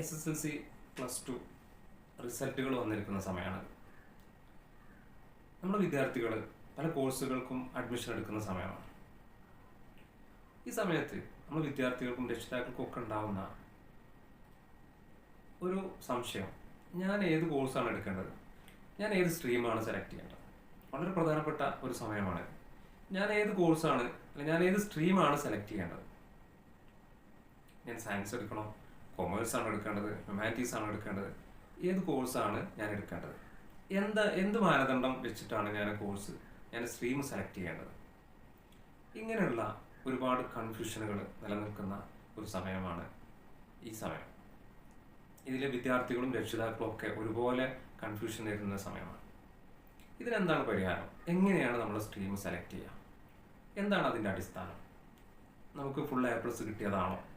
SSLC +2 റിസൾട്ടുകൾ വന്നിരിക്കുന്ന സമയമാണ്. നമ്മുടെ വിദ്യാർത്ഥികൾ പല കോഴ്സുകൾക്കും അഡ്മിഷൻ എടുക്കുന്ന സമയമാണ്. ഈ സമയത്ത് നമ്മൾ വിദ്യാർത്ഥികൾക്കും രക്ഷിതാക്കൾക്കും ഒക്കെ ഉണ്ടാവുന്ന ഒരു സംശയം, ഞാൻ ഏത് കോഴ്സാണ് എടുക്കേണ്ടത്, ഞാൻ ഏത് സ്ട്രീമാണ് സെലക്ട് ചെയ്യേണ്ടത്. വളരെ പ്രധാനപ്പെട്ട ഒരു സമയമാണ്. ഞാൻ ഏത് കോഴ്സാണ് അല്ലെങ്കിൽ ഞാൻ ഏത് സ്ട്രീമാണ് സെലക്ട് ചെയ്യേണ്ടത്. ഞാൻ സയൻസ് എടുക്കണോ, കൊമേഴ്സ് ആണ് എടുക്കേണ്ടത്, ഹ്യൂമാനിറ്റീസ് ആണ് എടുക്കേണ്ടത്, ഏത് കോഴ്സാണ് ഞാൻ എടുക്കേണ്ടത്, എന്ത് മാനദണ്ഡം വെച്ചിട്ടാണ് ഞാൻ സ്ട്രീം സെലക്ട് ചെയ്യേണ്ടത്. ഇങ്ങനെയുള്ള ഒരുപാട് കൺഫ്യൂഷനുകൾ നിലനിൽക്കുന്ന ഒരു സമയമാണ് ഈ സമയം. ഇതിലെ വിദ്യാർത്ഥികളും രക്ഷിതാക്കളും ഒക്കെ ഒരുപോലെ കൺഫ്യൂഷൻ നേരിടുന്ന സമയമാണ്. ഇതിനെന്താണ് പരിഹാരം? എങ്ങനെയാണ് നമ്മൾ സ്ട്രീം സെലക്ട് ചെയ്യുക? എന്താണ് അതിൻ്റെ അടിസ്ഥാനം? നമുക്ക് ഫുൾ A+ കിട്ടിയതാണോ,